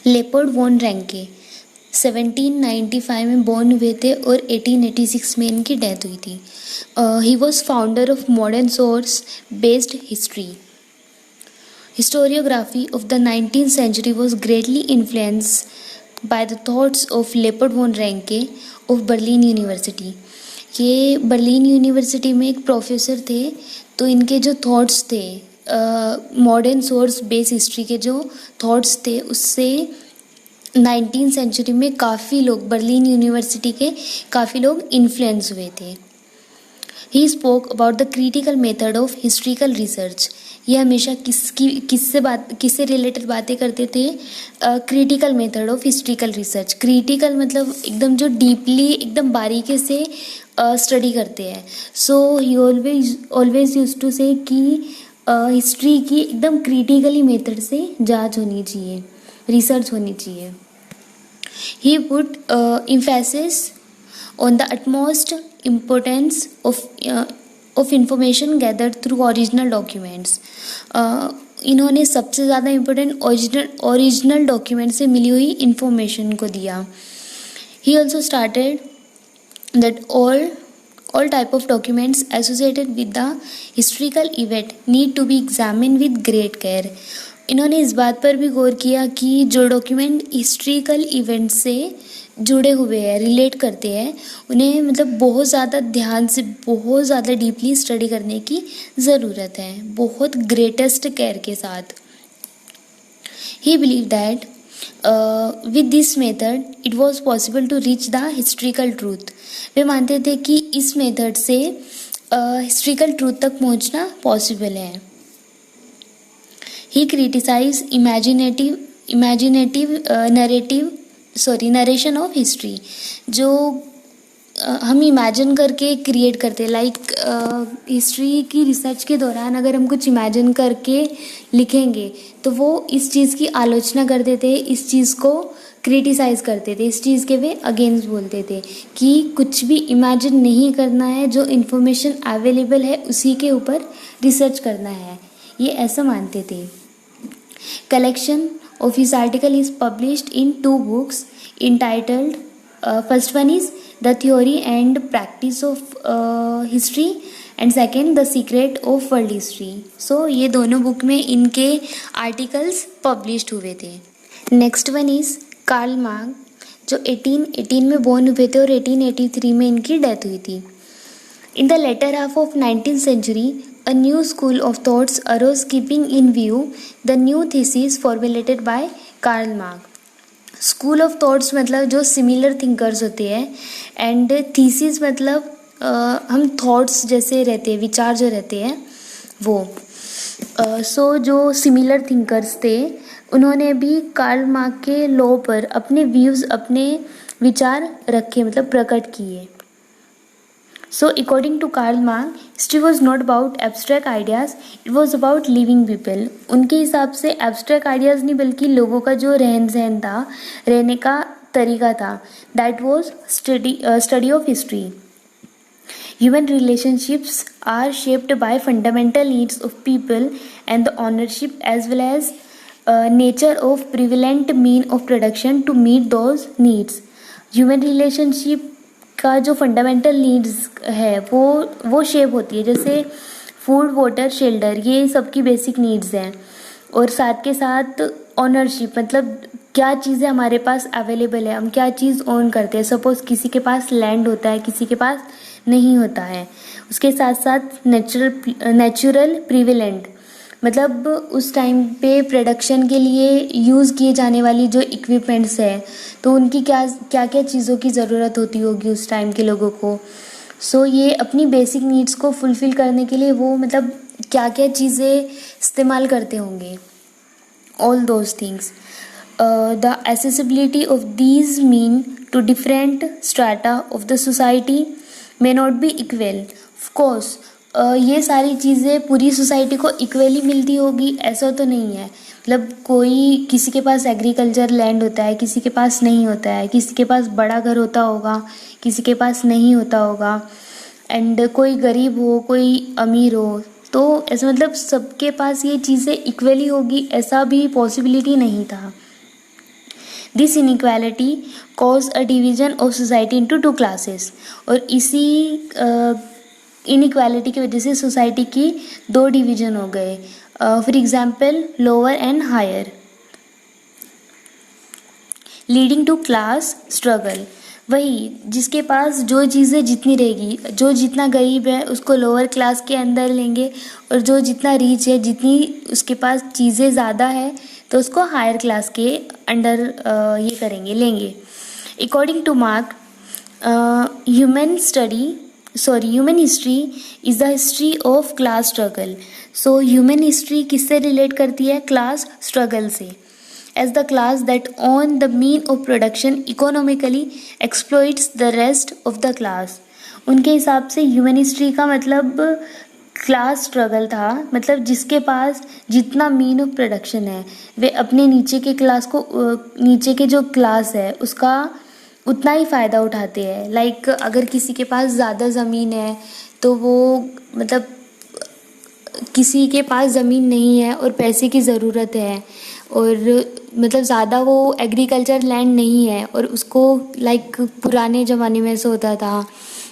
Leopard von रैंके 1795 में born हुए थे और 1886 में इनकी डेथ हुई थी। He was founder of modern source based history. Historiography of the 19th century was greatly influenced by the thoughts of Leopold von Ranke of Berlin University. ये Berlin university में एक प्रोफेसर थे, तो इनके जो थॉट्स थे मॉडर्न सोर्स बेस हिस्ट्री के जो थॉट्स थे उससे 19th सेंचुरी में काफ़ी लोग बर्लिन यूनिवर्सिटी के काफ़ी लोग इन्फ्लुएंस हुए थे। He spoke about the critical method of historical research. ये हमेशा किससे रिलेटेड बातें करते थे? Critical method of historical research. Critical मतलब एकदम जो डीपली एकदम बारीकी से स्टडी करते हैं। सो ही ऑलवेज यूज टू से कि हिस्ट्री की एकदम क्रिटिकली मेथड से जांच होनी चाहिए, रिसर्च होनी चाहिए। ही put emphasis on the utmost importance of information gathered through original documents. इन्होंने सबसे ज़्यादा इम्पोर्टेंट ओरिजिनल डॉक्यूमेंट से मिली हुई इंफॉर्मेशन को दिया। He also started that all type of documents associated with the historical event need to be examined with great care. इन्होंने इस बात पर भी गौर किया कि जो डॉक्यूमेंट हिस्ट्रिकल इवेंट से जुड़े हुए हैं, रिलेट करते हैं, उन्हें मतलब बहुत ज़्यादा ध्यान से बहुत ज़्यादा डीपली स्टडी करने की ज़रूरत है, बहुत ग्रेटेस्ट केयर के साथ। He believe that with this method it was possible to reach the historical truth. वे मानते थे कि इस मेथड से हिस्ट्रिकल ट्रूथ तक पहुंचना पॉसिबल है। He criticise narration of history. जो हम इमेजिन करके क्रिएट करते हैं, लाइक हिस्ट्री की रिसर्च के दौरान अगर हम कुछ इमेजिन करके लिखेंगे तो वो इस चीज़ की आलोचना करते थे, इस चीज़ को क्रिटिसाइज़ करते थे, इस चीज़ के वे अगेंस्ट बोलते थे कि कुछ भी इमेजिन नहीं करना है, जो इन्फॉर्मेशन अवेलेबल है उसी के ऊपर रिसर्च करना है, ये ऐसा मानते थे। Collection of his article is published in 2 books entitled first one is The Theory and Practice of History and second The Secret of World History. So ये दोनों बुक में इनके आर्टिकल्स पब्लिश्ड हुए थे। Next one is Karl Marx, जो 1818 में born हुए थे और 1883 में इनकी डेथ हुई थी। In the latter half of 19th century, a new school of thoughts arose keeping in view the new thesis formulated by Karl Marx. School of thoughts मतलब जो सिमिलर थिंकर्स होते हैं, एंड थीसिस मतलब हम thoughts जैसे रहते हैं, विचार जो रहते हैं वो। सो जो सिमिलर थिंकर्स थे उन्होंने भी कार्ल मार्क्स के लॉ पर अपने व्यूज़, अपने विचार रखे, मतलब प्रकट किए। So according to Karl Marx, history was not about abstract ideas, it was about living people. उनके हिसाब से abstract ideas नहीं बल्कि लोगों का जो रहन सहन था, रहने का तरीका था, that was study of history. Human relationships are shaped by fundamental needs of people and the ownership as well as nature of prevalent mean of production to meet those needs. Human relationship का जो fundamental needs है वो shape होती है, जैसे food, water, shelter, ये सबकी basic needs हैं। और साथ के साथ ऑनरशिप मतलब क्या चीज़ें हमारे पास अवेलेबल है, हम क्या चीज़ ओन करते हैं। सपोज़ किसी के पास लैंड होता है, किसी के पास नहीं होता है। उसके साथ साथ नेचुरल प्रिविलेंट मतलब उस टाइम पे प्रोडक्शन के लिए यूज़ किए जाने वाली जो इक्विपमेंट्स है, तो उनकी क्या क्या चीज़ों की ज़रूरत होती होगी उस टाइम के लोगों को। सो ये अपनी बेसिक नीड्स को फुलफ़िल करने के लिए वो मतलब क्या क्या चीज़ें इस्तेमाल करते होंगे, all those things. The accessibility of these mean to different strata of the society may not be equal. Of course ये सारी चीज़ें पूरी सोसाइटी को इक्वली मिलती होगी ऐसा तो नहीं है। मतलब कोई किसी के पास एग्रीकल्चर लैंड होता है, किसी के पास नहीं होता है, किसी के पास बड़ा घर होता होगा, किसी के पास नहीं होता होगा, एंड कोई गरीब हो, कोई अमीर हो, तो ऐसा मतलब सबके पास ये चीज़ें इक्वली होगी ऐसा भी पॉसिबिलिटी नहीं था। This inequality cause a division of society into two classes. और इसी इनइक्वालिटी की वजह से सोसाइटी की दो डिवीजन हो गए, for example lower and higher, leading to class struggle. वही जिसके पास जो चीज़ें जितनी रहेगी, जो जितना गरीब है उसको लोअर क्लास के अंदर लेंगे, और जो जितना रिच है, जितनी उसके पास चीज़ें ज़्यादा है, तो उसको हायर क्लास के अंडर ये करेंगे, लेंगे। According to Marx, human history is the history of class struggle. So human history किससे रिलेट करती है? क्लास स्ट्रगल से। As the class that own the mean of production economically exploits the rest of the class। उनके हिसाब से human history का मतलब class struggle था, मतलब जिसके पास जितना मीन ऑफ प्रोडक्शन है वे अपने नीचे के क्लास को, नीचे के जो क्लास है उसका उतना ही फ़ायदा उठाते हैं। लाइक अगर किसी के पास ज़्यादा ज़मीन है तो वो, मतलब किसी के पास ज़मीन नहीं है और पैसे की ज़रूरत है, और मतलब ज़्यादा वो एग्रीकल्चर लैंड नहीं है, और उसको लाइक पुराने ज़माने में ऐसा होता था,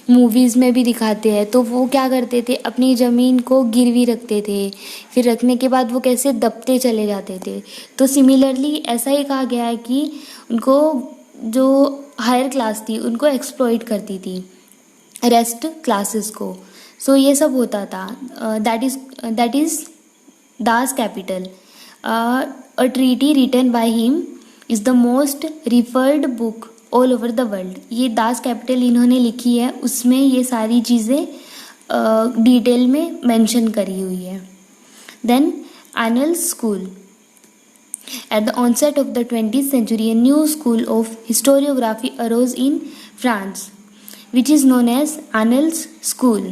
मूवीज़ में भी दिखाते हैं, तो वो क्या करते थे, अपनी ज़मीन को गिरवी रखते थे, फिर रखने के बाद वो कैसे दबते चले जाते थे। तो सिमिलरली ऐसा ही कहा गया है कि उनको, जो हायर क्लास थी उनको एक्सप्लॉइट करती थी रेस्ट क्लासेस को। सो ये सब होता था। That is Das Kapital. A treaty written by him is the most referred book all over the world। ये दास कैपिटल इन्होंने लिखी है, उसमें ये सारी चीज़ें डिटेल में मेंशन करी हुई है। Then Annales school. At the onset of the 20th century, a new school of historiography arose in France, which is known as Annals School।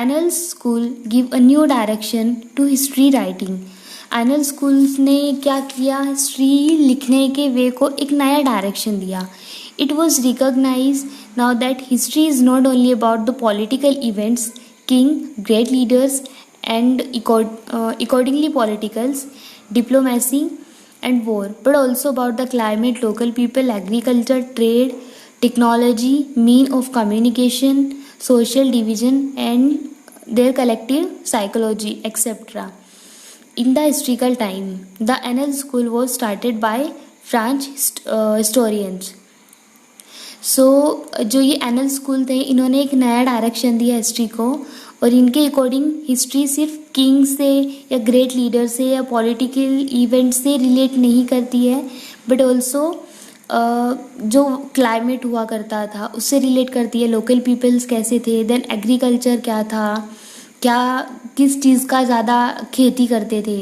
Annals School give a new direction to history writing। Anal schools ने क्या किया, history लिखने के वे को एक नया direction दिया। It was recognise now that history is not only about the political events, king, great leaders and accordingly politicals, diplomacy and war, but also about the climate, local people, agriculture, trade, technology, mean of communication, social division and their collective psychology et cetera. In the historical time, the Annals School was started by French historians। So जो ये anal school थे इन्होंने एक नया direction दिया history को, और इनके अकॉर्डिंग हिस्ट्री सिर्फ किंग से या ग्रेट लीडर से या पॉलिटिकल इवेंट से रिलेट नहीं करती है, बट ऑल्सो जो क्लाइमेट हुआ करता था उससे रिलेट करती है, लोकल पीपल्स कैसे थे, देन एग्रीकल्चर क्या था, क्या किस चीज़ का ज़्यादा खेती करते थे,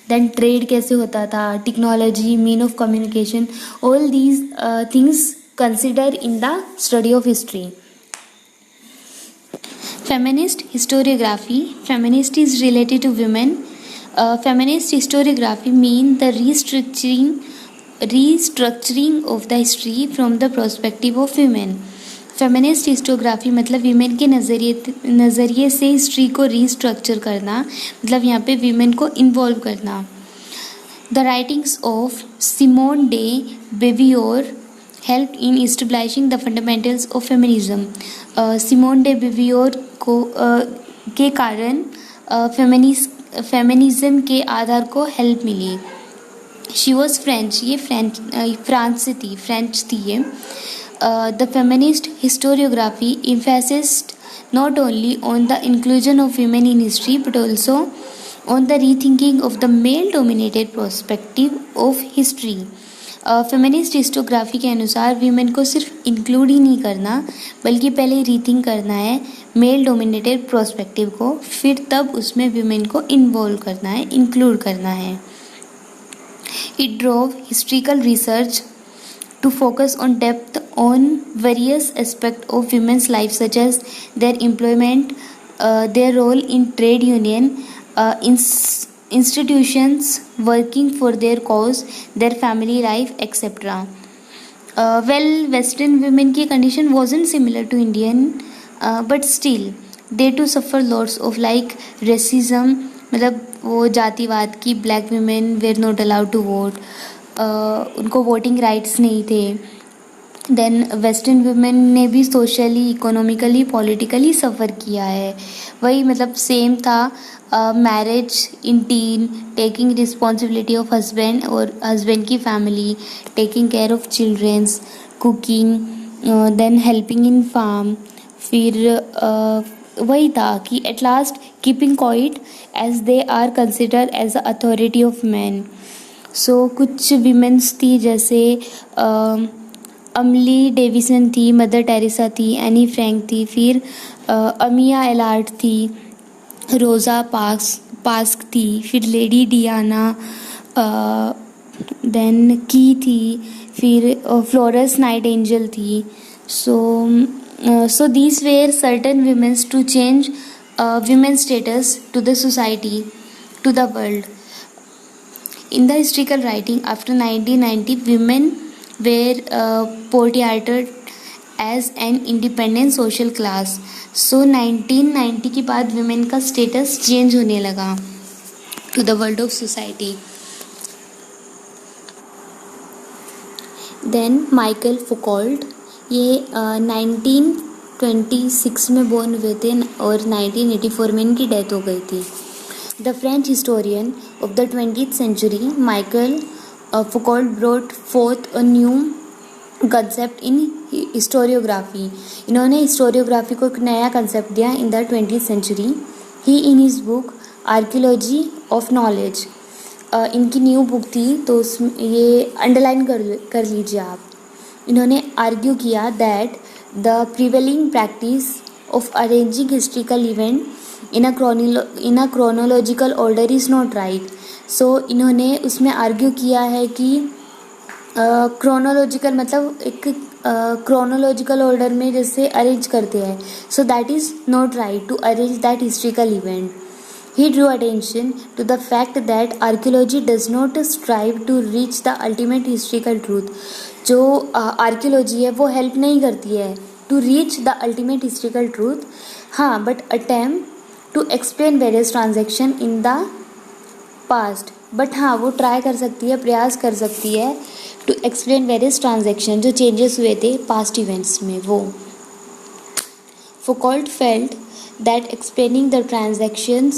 देन ट्रेड कैसे होता था, technology, mean of communication, all these things consider in the study of history. Feminist historiography. Feminist is related to women. Feminist historiography mean the restructuring of the history from the perspective of women. Feminist histography मतलब women के नज़रिए से history को restructure करना, मतलब यहाँ पे women को इन्वॉल्व करना। The writings of Simone de Beauvoir help in establishing the fundamentals of feminism. Simone de Beauvoir को के कारण फेमिनिज्म के आधार को हेल्प मिली। शी वॉज फ्रेंच, ये फ्रांस से थी, फ्रेंच थी ये। The feminist historiography emphasized not only on the inclusion of women in history but also on the rethinking of the male-dominated perspective of history। Feminist historiography के अनुसार women को सिर्फ include ही नहीं करना बल्कि पहले रीथिंक करना है मेल डोमिनेटेड पर्सपेक्टिव को, फिर तब उसमें वीमेन को इन्वॉल्व करना है, इंक्लूड करना है। It drove historical research to focus on depth on various aspects of women's life such as their employment, their role in trade union, institutions working for their cause, their family life, etc. Well, Western women की condition wasn't similar to Indian, but still they too suffer lots of like racism, मतलब वो जातिवाद की, black women were not allowed to vote, उनको voting rights नहीं थे। Then western women ने भी सोशली, इकोनॉमिकली, पॉलिटिकली सफ़र किया है। वही मतलब सेम था, marriage in teen, taking responsibility of husband और हस्बैंड की family, taking care of childrens, cooking, then helping in farm. फिर वही था कि at last keeping quiet as they are consider as a authority of man. So कुछ womens थी जैसे Emily Davison थी, मदर टेरेसा थी, एनी फ्रैंक थी, फिर अमिया एलार्ट थी, रोज़ा पास्क थी, फिर लेडी डियाना, देन की थी, फिर फ्लोरेंस नाइटिंगेल थी। So these were certain women to change women's status to the society, to the world. In the historical writing after 1990, women were portrayed as an independent social class. So 1990 के बाद women का status change होने लगा to the world of society. Then Michael Foucault, ये 1926 में born हुए थे और 1984 में इनकी डेथ हो गई थी। The French historian of the 20th century, Michael Foucault brought forth a new concept in historiography. इन्होंने हिस्टोरियोग्राफी को एक नया कंसेप्ट दिया in the 20th century। He in his book Archaeology of Knowledge, इनकी न्यू बुक थी तो उसमें ये अंडरलाइन कर लीजिए आप। इन्होंने आर्ग्यू किया that the prevailing practice of arranging historical event in a chronological order is not right. So इन्होंने उसमें आर्ग्यू किया है कि क्रोनोलॉजिकल मतलब एक क्रोनोलॉजिकल ऑर्डर में जैसे अरेंज करते हैं, so that is not right to arrange that historical event. He drew attention to the fact that archaeology does not strive to reach the ultimate historical truth. जो archaeology है वो help नहीं करती है to reach the ultimate historical truth, हाँ, but attempt to explain various transaction in the past. But हाँ, वो try कर सकती है, प्रयास कर सकती है टू एक्सप्लेन वेरियस ट्रांजेक्शन जो चेंजेस हुए थे पास्ट इवेंट्स में वो। Foucault felt that explaining the transactions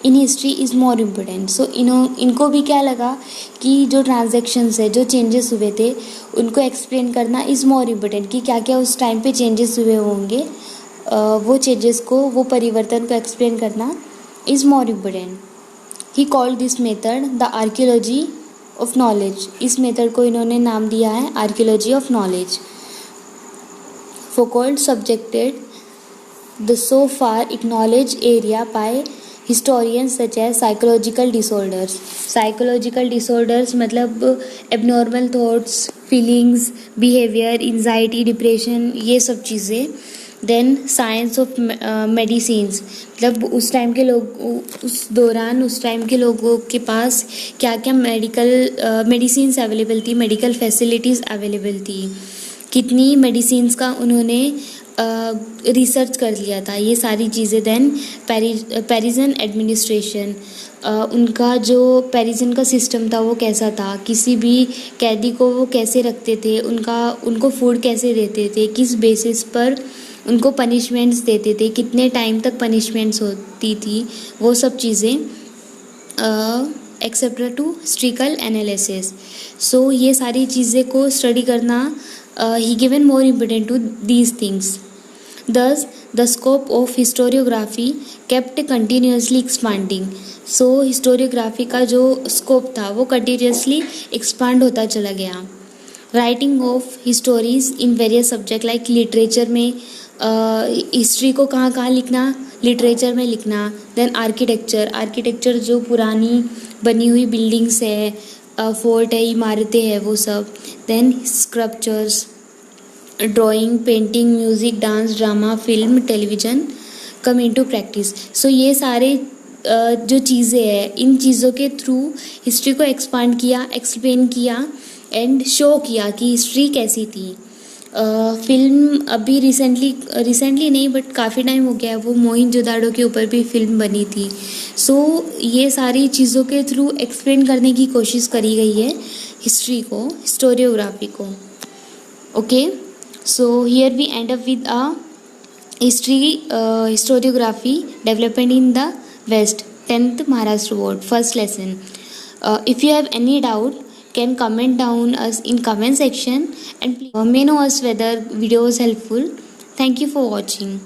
in history is more important. So इनको भी क्या लगा कि जो ट्रांजेक्शन्स है, जो चेंजेस हुए थे, उनको एक्सप्लेन करना इज़ मोर इम्पोर्टेंट, कि क्या क्या उस टाइम पे चेंजेस हुए होंगे, वो चेंजेस को, वो परिवर्तन को एक्सप्लेन करना is more important. He called this method the archaeology of knowledge. इस मेथड को इन्होंने नाम दिया है archaeology of knowledge. Foucault subjected the so far acknowledged area by historians such as psychological disorders. Psychological disorders मतलब abnormal thoughts, feelings, behavior, anxiety, depression, ये सब चीज़ें। देन साइंस ऑफ मेडिसिन्स, मतलब उस टाइम के लोग, उस दौरान उस टाइम के लोगों के पास क्या क्या मेडिसिन्स अवेलेबल थी, मेडिकल फैसिलिटीज़ अवेलेबल थी, कितनी मेडिसिन्स का उन्होंने रिसर्च कर लिया था, ये सारी चीज़ें। देन पेरिजन एडमिनिस्ट्रेशन, उनका जो पेरिजन का सिस्टम था वो कैसा था, किसी भी कैदी को वो कैसे रखते थे, उनको फूड कैसे देते थे, किस बेसिस पर उनको पनिशमेंट्स देते थे, कितने टाइम तक पनिशमेंट्स होती थी, वो सब चीज़ें एक्सेप्ट टू हिस्ट्रिकल एनालिसिस। सो ये सारी चीज़ें को स्टडी करना he given more importance to these things. Thus, the scope of historiography kept continuously expanding. So, historiography का जो scope था वो continuously expand होता चला गया. Writing of histories in various subject like literature में history को कहाँ लिखना, literature में लिखना. Then architecture जो पुरानी बनी हुई buildings है, फोर्ट है, इमारतें हैं, वो सब। Then sculptures, drawing, painting, music, dance, drama, film, television come into practice. So ये सारे जो चीज़ें हैं, इन चीज़ों के थ्रू हिस्ट्री को एक्सपांड किया, एक्सप्लेन किया एंड शो किया कि हिस्ट्री कैसी थी। फिल्म अभी रिसेंटली नहीं बट काफ़ी टाइम हो गया है, वो मोहिंजोदाड़ो के ऊपर भी फिल्म बनी थी। सो ये सारी चीज़ों के थ्रू एक्सप्लेन करने की कोशिश करी गई है हिस्ट्री को, हिस्टोरियोग्राफी को. Okay, so here we end up with a history historiography development in the west, 10th Maharashtra board, first lesson. If you have any doubt, can comment down us in comment section, and please may know us whether video was helpful. Thank you for watching.